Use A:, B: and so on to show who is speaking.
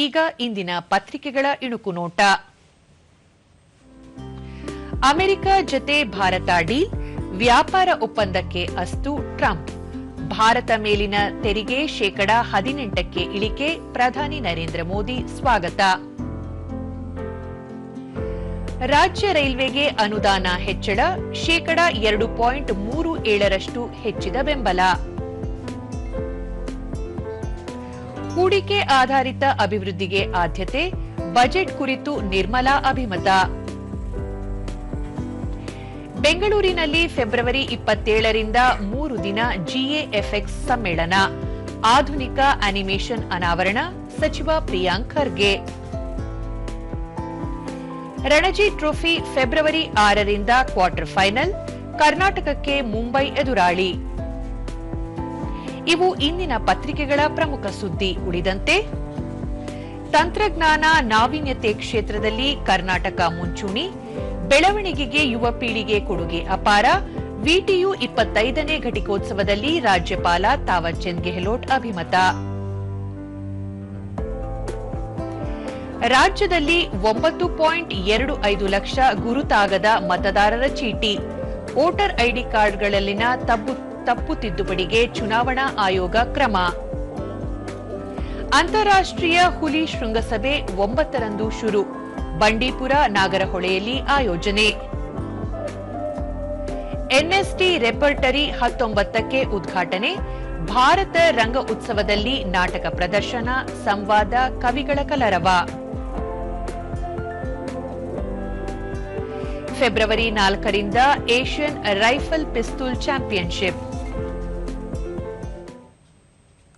A: ಈಗ ಇಂದಿನ ಪತ್ರಿಕೆಗಳ ಇಣುಕು ನೋಟ. ಅಮೆರಿಕ ಜತೆ ಭಾರತ ಡೀಲ್, ವ್ಯಾಪಾರ ಒಪ್ಪಂದಕ್ಕೆ ಅಸ್ತು ಟ್ರಂಪ್. ಭಾರತ ಮೇಲಿನ ತೆರಿಗೆ ಶೇಕಡಾ 18ಕ್ಕೆ ಇಳಿಕೆ, ಪ್ರಧಾನಿ ನರೇಂದ್ರ ಮೋದಿ ಸ್ವಾಗತ. ರಾಜ್ಯ ರೈಲ್ವೆಗೆ ಅನುದಾನ ಹೆಚ್ಚಳ, ಶೇಕಡಾ 2.37ರಷ್ಟು ಹೆಚ್ಚಿದ ಬೆಂಬಲ. ಹೂಡಿಕೆ ಆಧಾರಿತ ಅಭಿವೃದ್ಧಿಗೆ ಆದ್ಯತೆ, ಬಜೆಟ್ ಕುರಿತು ನಿರ್ಮಲಾ ಅಭಿಮತ. ಬೆಂಗಳೂರಿನಲ್ಲಿ ಫೆಬ್ರವರಿ 27ರಿಂದ 3 ದಿನ ಜಿಎಎಫ್ಎಕ್ಸ್ ಸಮ್ಮೇಳನ, ಆಧುನಿಕ ಅನಿಮೇಷನ್ ಅನಾವರಣ, ಸಚಿವ ಪ್ರಿಯಾಂಕ್ ಖರ್ಗೆ. ರಣಜಿ ಟ್ರೋಫಿ ಫೆಬ್ರವರಿ 6ರಿಂದ ಕ್ವಾರ್ಟರ್ ಫೈನಲ್, ಕರ್ನಾಟಕಕ್ಕೆ ಮುಂಬೈ ಎದುರಾಳಿ. ಇವು ಇಂದಿನ ಪತ್ರಿಕೆಗಳ ಪ್ರಮುಖ ಸುದ್ದಿ. ಉಳಿದಂತೆ ತಂತ್ರಜ್ಞಾನ ನಾವೀನ್ಯತೆ ಕ್ಷೇತ್ರದಲ್ಲಿ ಕರ್ನಾಟಕ ಮುಂಚೂಣಿ, ಬೆಳವಣಿಗೆಗೆ ಯುವ ಪೀಳಿಗೆ ಕೊಡುಗೆ ಅಪಾರ, ವಿಟಿಯು 25ನೇ ಘಟಿಕೋತ್ಸವದಲ್ಲಿ ರಾಜ್ಯಪಾಲ ತಾವರ್ ಚಂದ್ ಗೆಹ್ಲೋಟ್ ಅಭಿಮತ. ರಾಜ್ಯದಲ್ಲಿ 9.25 ಲಕ್ಷ ಗುರುತಾಗದ ಮತದಾರರ ಚೀಟಿ, ವೋಟರ್ ಐಡಿ ಕಾರ್ಡ್ಗಳಲ್ಲಿನ ತಪ್ಪು ತಿದ್ದುಪಡಿಗೆ ಚುನಾವಣಾ ಆಯೋಗ ಕ್ರಮ. ಅಂತಾರಾಷ್ಟ್ರೀಯ ಹುಲಿ ಶೃಂಗಸಭೆ 9ರಂದು ಶುರು, ಬಂಡೀಪುರ ನಾಗರಹೊಳೆಯಲ್ಲಿ ಆಯೋಜನೆ. ಎನ್ಎಸ್ಟಿ ರೆಪರ್ಟರಿ 19ಕ್ಕೆ ಉದ್ಘಾಟನೆ, ಭಾರತ ರಂಗ ಉತ್ಸವದಲ್ಲಿ ನಾಟಕ ಪ್ರದರ್ಶನ, ಸಂವಾದ, ಕವಿಗಳ ಕಲರವ. ಫೆಬ್ರವರಿ 4ರಿಂದ ಏಷ್ಯನ್ ರೈಫಲ್ ಪಿಸ್ತೂಲ್ ಚಾಂಪಿಯನ್ಶಿಪ್,